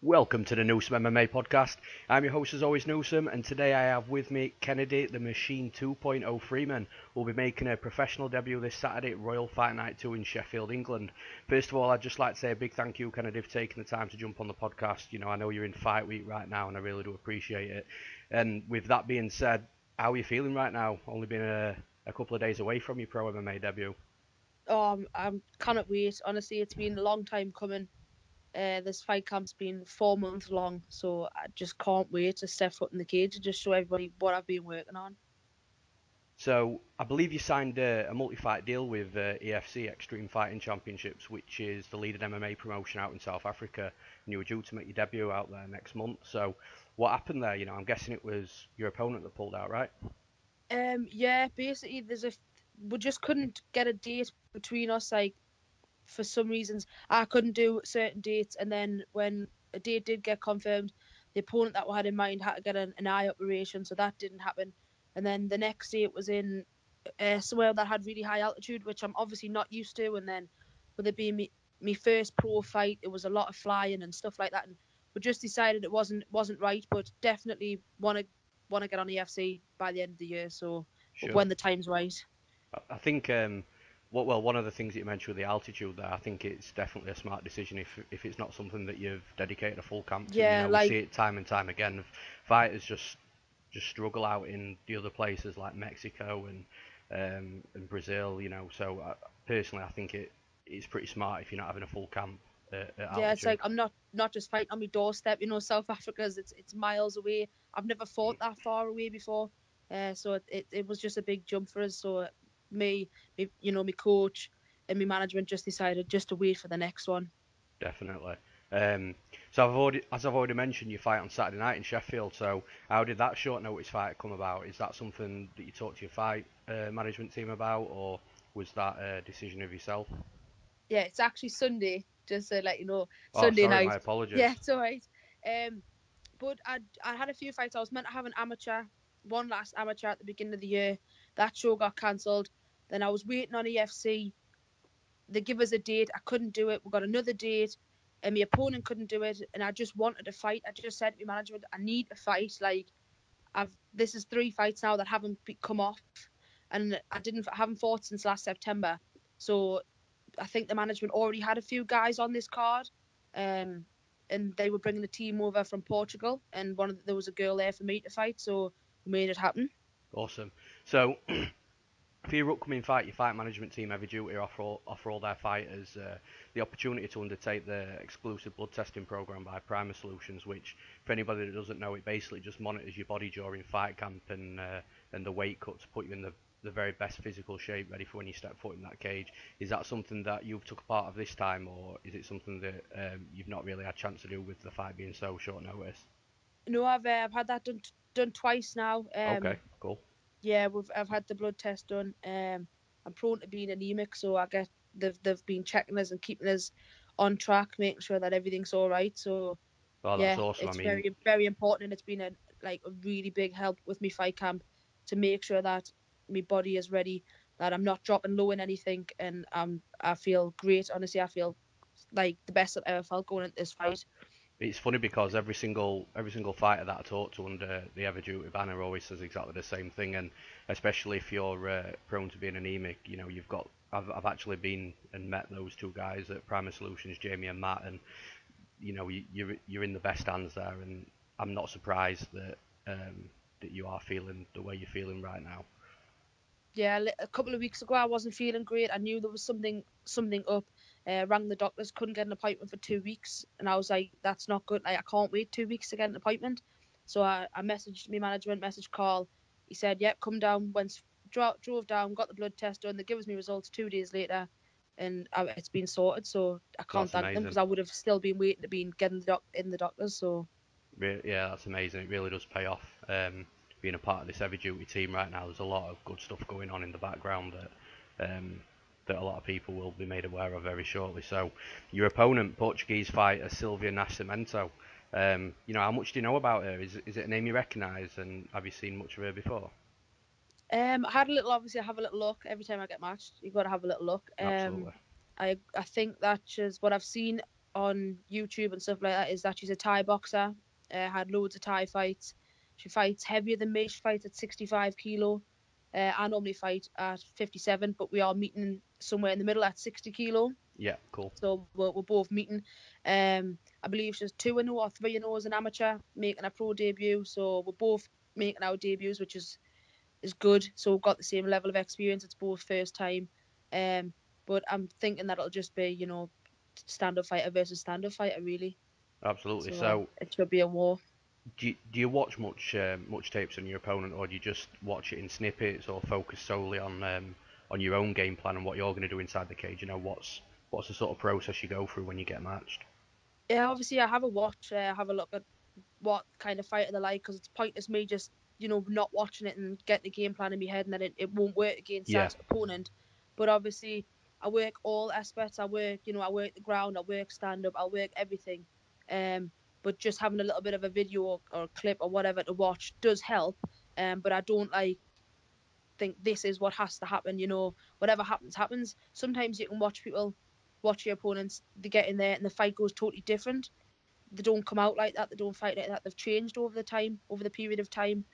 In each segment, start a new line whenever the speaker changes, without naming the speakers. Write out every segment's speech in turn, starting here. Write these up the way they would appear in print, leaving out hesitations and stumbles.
Welcome to the Newsome MMA Podcast. I'm your host as always, Newsome, and today I have with me Kennedy the Machine 2.0 Freeman, who will be making a professional debut this Saturday at Royal Fight Night 2 in Sheffield, England. First of all, I'd just like to say a big thank you, Kennedy, for taking the time to jump on the podcast. You know, I know you're in fight week right now, and I really do appreciate it. And with that being said, how are you feeling right now? Only been a couple of days away from your pro MMA debut.
I cannot wait. Honestly, it's been a long time coming. This fight camp's been 4 months long, so I just can't wait to step foot in the cage and just show everybody what I've been working on.
So I believe you signed a multi-fight deal with EFC Extreme Fighting Championships, which is the leading MMA promotion out in South Africa, and you were due to make your debut out there next month. So what happened there? You know, I'm guessing it was your opponent that pulled out, right?
Yeah, basically, we just couldn't get a date between us. Like, for some reasons, I couldn't do certain dates, and then when a date did get confirmed, the opponent that we had in mind had to get an eye operation, so that didn't happen. And then the next date was in somewhere that had really high altitude, which I'm obviously not used to. And then with it being me first pro fight, it was a lot of flying and stuff like that. And we just decided it wasn't right, but definitely want to get on EFC by the end of the year. So
Sure.
when the time's right.
I think one of the things that you mentioned with the altitude there, I think it's definitely a smart decision if it's not something that you've dedicated a full camp to. You
Yeah,
know, we
like
see it time and time again. Fighters just struggle out in the other places like Mexico and Brazil. You know, so personally, I think it's pretty smart if you're not having a full camp at
yeah, it's
altitude.
like I'm not just fighting on my doorstep. South Africa's it's miles away. I've never fought that far away before, so it was just a big jump for us. So me coach and my management just decided just to wait for the next one.
Definitely. Um, so as I've already mentioned, you fight on Saturday night in Sheffield. So how did that short notice fight come about? Is that something that you talked to your fight management team about, or was that a decision of yourself?
Yeah, it's actually Sunday. Just to let you know,
Oh,
Sunday
sorry,
night.
my apologies.
Yeah, it's alright. Um, but I had a few fights. I was meant to have one last amateur at the beginning of the year. That show got cancelled. Then I was waiting on EFC. They give us a date. I couldn't do it. We got another date, and my opponent couldn't do it. And I just wanted to fight. I just said to my management, I need a fight. Like this is 3 fights now that haven't come off, and I haven't fought since last September. So I think the management already had a few guys on this card, um, and they were bringing the team over from Portugal, and there was a girl there for me to fight, so we made it happen.
Awesome. So for your upcoming fight, your fight management team have a duty to offer all their fighters the opportunity to undertake the exclusive blood testing program by Primer Solutions, which, for anybody that doesn't know, it basically just monitors your body during fight camp and the weight cut to put you in the very best physical shape ready for when you step foot in that cage. Is that something that you've took part of this time, or is it something that you've not really had a chance to do with the fight being so short notice?
No, I've had that done twice now.
Okay, cool.
Yeah, I've had the blood test done. I'm prone to being anemic, so they've been checking us and keeping us on track, making sure that everything's all right. So
Oh, that's
yeah,
awesome. I
it's
mean,
very important, and it's been a really big help with me fight camp to make sure that my body is ready, that I'm not dropping low in anything, and I feel great. Honestly, I feel like the best I've ever felt going into this fight.
it's funny because every single fighter that I talk to under the Ever Duty banner always says exactly the same thing, and especially if you're prone to being anemic, you know I've actually been and met those two guys at Primer Solutions, Jamie and Matt, and you know you're in the best hands there, and I'm not surprised that you are feeling the way you're feeling right now.
Yeah, a couple of weeks ago I wasn't feeling great. I knew there was something up. Rang the doctors, couldn't get an appointment for 2 weeks, and I was like, "That's not good. Like, I can't wait 2 weeks to get an appointment." So I messaged my management, messaged Carl. He said, "Yep, come down." Drove down, got the blood test done. They give us me results 2 days later, and it's been sorted. So I can't
That's
thank them because
amazing.
I would have still been waiting to be getting in the doctors. So
Yeah, that's amazing. It really does pay off. Being a part of this heavy duty team right now, there's a lot of good stuff going on in the background that a lot of people will be made aware of very shortly. So, your opponent, Portuguese fighter Silvia Nascimento. You know, how much do you know about her? Is it a name you recognise, and have you seen much of her before?
I had a little. Obviously, I have a little look every time I get matched. You got to have a little look.
Absolutely.
I think that's just what I've seen on YouTube and stuff like that is that she's a Thai boxer. Had loads of Thai fights. She fights heavier than me. She fights at 65 kilo. I normally fight at 57, but we are meeting somewhere in the middle at 60 kilo.
Yeah, cool.
So we're both meeting. I believe she's 2-0 or 3-0 as an amateur, making a pro debut. So we're both making our debuts, which is good. So we've got the same level of experience. It's both first time. But I'm thinking that it'll just be, stand-up fighter versus stand-up fighter, really.
Absolutely.
So
So,
it should be a war.
do you watch much tapes on your opponent, or do you just watch it in snippets, or focus solely on your own game plan and what you're going to do inside the cage? What's the sort of process you go through when you get matched?
Yeah, obviously I have a watch. Have a look at what kind of fighter they like, because it's pointless me just not watching it and getting the game plan in my head, and then it won't work against
Yeah,
that opponent. But obviously I work all aspects. I work the ground, I work stand up, I work everything. But just having a little bit of a video or a clip or whatever to watch does help. But I don't think this is what has to happen. Whatever happens. Sometimes you can watch your opponents, they get in there and the fight goes totally different. They don't come out like that. They don't fight like that. They've changed over the period of time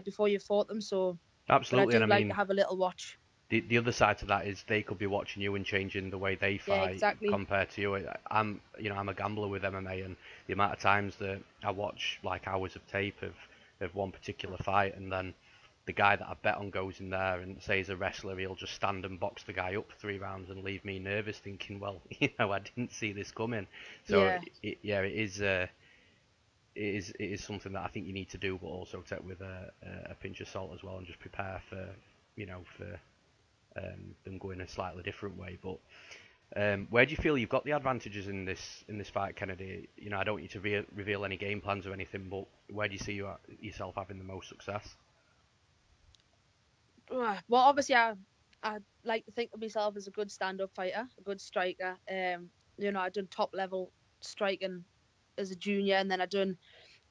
before you fought them. So, but I
absolutely. And
do
I
like to
mean,
have a little watch.
the other side to that is they could be watching you and changing the way they
Yeah,
fight
exactly.
compared to you. I'm a gambler with MMA, and the amount of times that I watch like hours of tape of one particular fight, and then the guy that I bet on goes in there and say he's a wrestler, he'll just stand and box the guy up for 3 rounds and leave me nervous, thinking, well, I didn't see this coming. So
Yeah,
it is. It is something that I think you need to do, but also take with a pinch of salt as well, and just prepare for them going a slightly different way. But where do you feel you've got the advantages in this fight, Kennedy? I don't want you to reveal any game plans or anything, but where do you see yourself having the most success?
well, obviously I like to think of myself as a good stand-up fighter, a good striker. I done top level striking as a junior, and then I done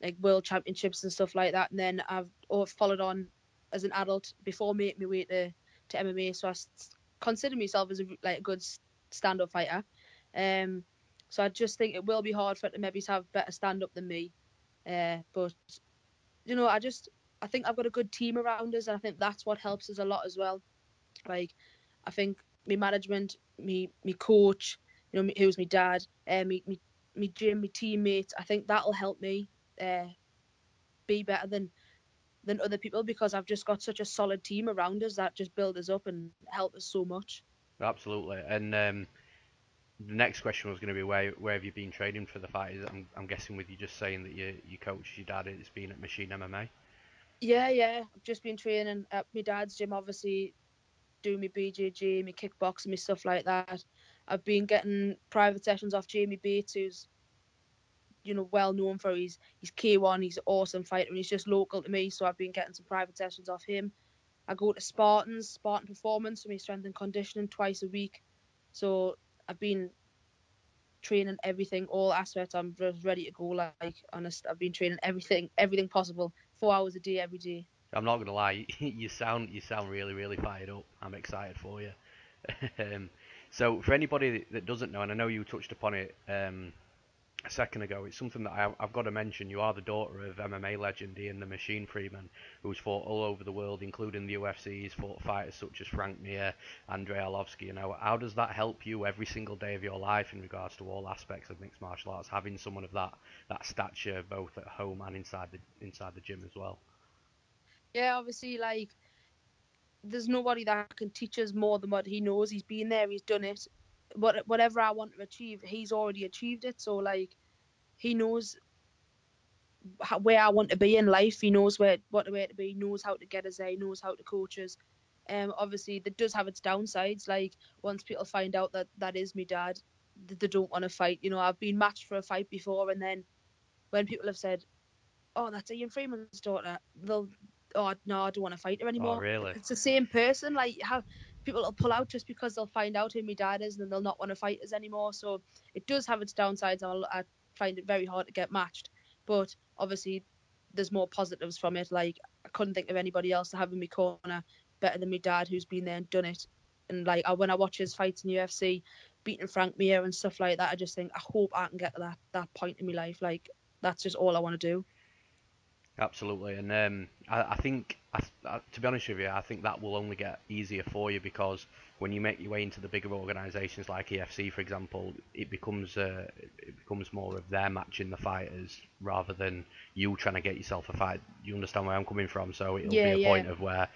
like world championships and stuff like that. And then I've followed on as an adult before making my way to MMA. So I consider myself as a good stand-up fighter. So I just think it will be hard for it to maybe have better stand-up than me. But I think I've got a good team around us, and I think that's what helps us a lot as well. Like, I think my management, me coach, who's my dad, me gym, my teammates. I think that'll help me be better than other people, because I've just got such a solid team around us that just build us up and help us so much.
Absolutely. And the next question was going to be where have you been training for the fight? I'm guessing with you just saying that you coach your dad, it's been at Machine MMA.
Yeah. I've just been training at my dad's gym, obviously, doing my BJJ, my kickboxing, my stuff like that. I've been getting private sessions off Jamie Bates, who's well known for his K1. He's an awesome fighter, and he's just local to me, so I've been getting some private sessions off him. I go to Spartan Performance for my strength and conditioning twice a week. So I've been training everything, all aspects. I'm just ready to go. Like, honest, I've been training everything possible, 4 hours a day, every day.
I'm not gonna lie, you sound really really fired up. I'm excited for you. um, so for anybody that doesn't know, and I know you touched upon it a second ago, it's something that I've got to mention. You are the daughter of MMA legend Ian the Machine Freeman, who's fought all over the world, including the UFC. He's fought fighters such as Frank Mir, Andrei Arlovsky. How does that help you every single day of your life in regards to all aspects of mixed martial arts, having someone of that stature both at home and inside the gym as well?
Yeah, obviously, like, there's nobody that can teach us more than what he knows. He's been there, he's done it. Whatever I want to achieve, he's already achieved it. So, like, he knows where I want to be in life. He knows where to be. He knows how to get us there. He knows how to coach us. Obviously, that does have its downsides. Like, once people find out that that is my dad, they don't want to fight. I've been matched for a fight before, and then when people have said, "Oh, that's Ian Freeman's daughter," they'll, "Oh no, I don't want to fight her
Oh,
anymore."
really?
It's the same person. Like, how people will pull out just because they'll find out who my dad is, and then they'll not want to fight us anymore. So it does have its downsides. I find it very hard to get matched, but obviously there's more positives from it. Like, I couldn't think of anybody else to have in my corner better than my dad, who's been there and done it. And like, when I watch his fights in UFC, beating Frank Mir and stuff like that. I just think I hope I can get to that point in my life. Like that's just all I want to do.
Absolutely, and I think, to be honest with you, I think that will only get easier for you because when you make your way into the bigger organisations like EFC, for example, it becomes more of their matching the fighters rather than you trying to get yourself a fight. You understand where I'm coming from? So it'll be
Yeah,
a
yeah,
point of where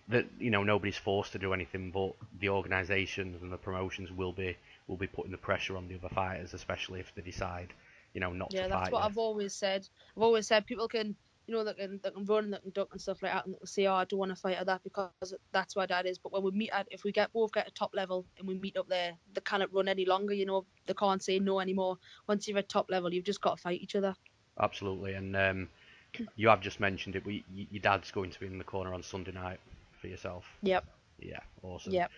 that nobody's forced to do anything, but the organisations and the promotions will be putting the pressure on the other fighters, especially if they decide not to
yeah. That's
fight
what
you.
I've always said. I've always said people can, they can run and they can duck and stuff like that, and they'll say, "Oh, I don't want to fight at that because that's where Dad is." But when we meet at, if we both get a top level and we meet up there, they cannot run any longer. They can't say no anymore. Once you're at top level, you've just got to fight each other.
Absolutely, and you have just mentioned it, but your dad's going to be in the corner on Sunday night for yourself.
Yep,
Yeah, awesome.
yep.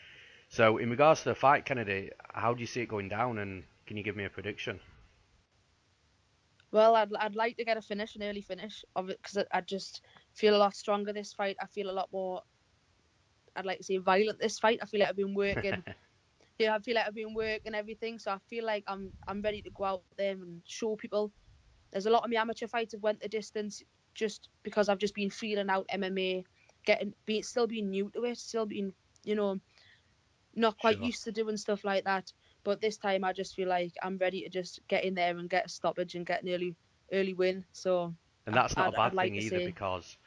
So, in regards to the fight, Kennedy, how do you see it going down, and can you give me a prediction?
Well, I'd like to get an early finish of it because I just feel a lot stronger this fight. I feel a lot more. I'd like to say violent this fight. I feel like I've been working. Yeah, I feel like I've been working everything, so I feel like I'm ready to go out there and show people. There's a lot of my amateur fights have went the distance just because I've just been feeling out MMA, still being new to it, still being you know not quite
Sure.
used to doing stuff like that. But this time I just feel like I'm ready to just get in there and get a stoppage and get an early win. So
And that's not a
I'd
bad
like
thing
to
either
say,
because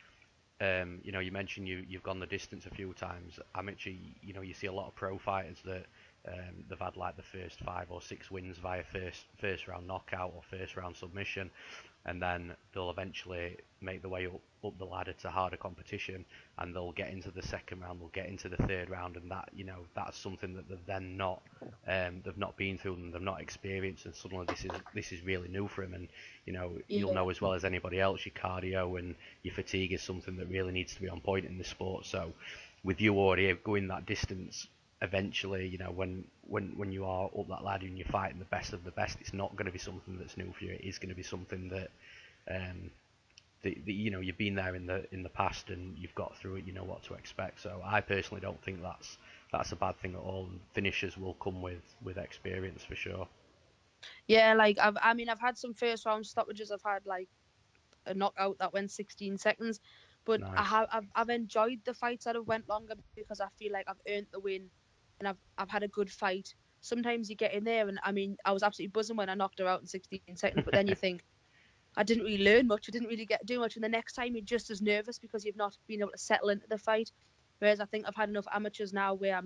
you mentioned you've gone the distance a few times. Amateur, you see a lot of pro fighters that they've had like the first 5 or 6 wins via first round knockout or first round submission, and then they'll eventually make their way up the ladder to harder competition, and they'll get into the second round, they'll get into the third round, and that's something that they've not been through and they've not experienced, and suddenly this is really new for them, and you'll
yeah,
know as well as anybody else your cardio and your fatigue is something that really needs to be on point in this sport. So with you already going that distance, eventually, when you are up that ladder and you're fighting the best of the best, it's not going to be something that's new for you. It is going to be something that you've been there in the past and you've got through it. You know what to expect. So I personally don't think that's a bad thing at all. And finishes will come with experience for sure.
yeah. Like I've had some first round stoppages. I've had like a knockout that went 16 seconds, but
Nice.
I've enjoyed the fights that have went longer because I feel like I've earned the win, and I've had a good fight. Sometimes you get in there, and I was absolutely buzzing when I knocked her out in 16 seconds, but then you think I didn't really learn much, I didn't really get do much, and the next time you're just as nervous because you've not been able to settle into the fight. Whereas I think I've had enough amateurs now where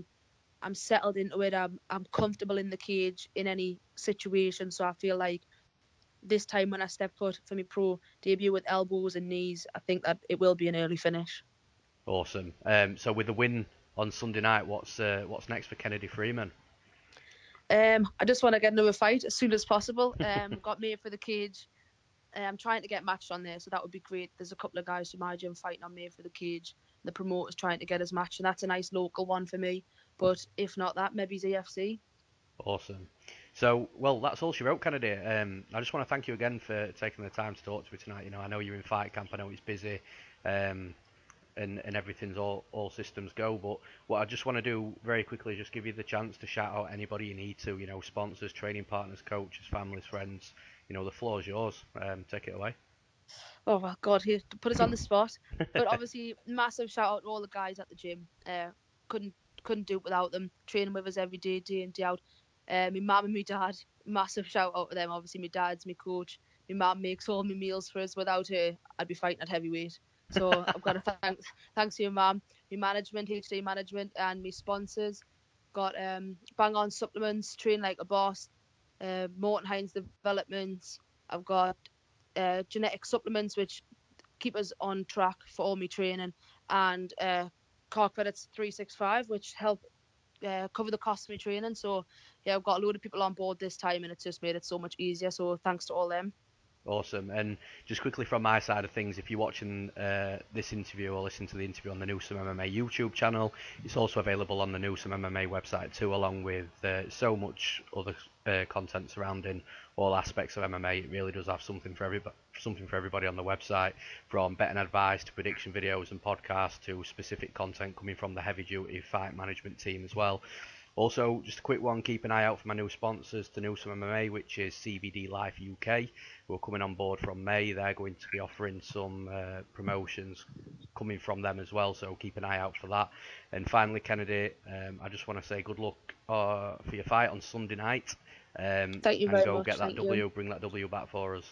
I'm settled into it. I'm comfortable in the cage in any situation, so I feel like this time when I step foot for my pro debut with elbows and knees, I think that it will be an early finish.
Awesome. So with the win on Sunday night, what's next for Kennedy Freeman?
I just want to get another fight as soon as possible. Got made for the cage. I'm trying to get matched on there, so that would be great. There's a couple of guys from my gym fighting on Made for the Cage. The promoter's trying to get us matched, and that's a nice local one for me. But if not that, maybe EFC.
Awesome. So, well, that's all she wrote, Kennedy. I just want to thank you again for taking the time to talk to me tonight. I know you're in fight camp. I know it's busy, um, and everything's all systems go. But what I just want to do very quickly is just give you the chance to shout out anybody you need to. Sponsors, training partners, coaches, families, friends. The floor's yours. Take it away.
Oh well, God, he put us on the spot. But obviously, massive shout out to all the guys at the gym. Couldn't couldn't do it without them. Training with us every day, day in day out. My mum and my dad, massive shout out to them. Obviously, my dad's my coach. My mum makes all my meals for us. Without her, I'd be fighting at heavyweight. So I've got to thanks to your mum, my management, HD management, and my sponsors. Got Bang On Supplements, Train Like a Boss, Morton Hines Developments. I've got genetic supplements which keep us on track for all my training, and Car Credits 365 which help cover the cost of my training. So yeah, I've got a load of people on board this time, and it's just made it so much easier. So thanks to all them.
Awesome. And just quickly from my side of things, if you're watching this interview or listening to the interview on the Newsome MMA YouTube channel, it's also available on the Newsome MMA website too, along with so much other content surrounding all aspects of MMA. It really does have something for everybody on the website, from betting advice to prediction videos and podcasts to specific content coming from the heavy duty fight management team as well. Also, just a quick one, keep an eye out for my new sponsors to Newsome MMA, which is CBD Life UK, who are coming on board from May. They're going to be offering some promotions coming from them as well, so keep an eye out for that. And finally, Kennedy, I just want to say good luck for your fight on Sunday night.
Thank you
And
very
go
much.
get that
Thank
W,
you.
bring that W back for us.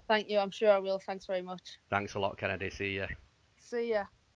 Thank you. I'm sure I will. Thanks very much.
Thanks a lot, Kennedy. See ya.
See ya.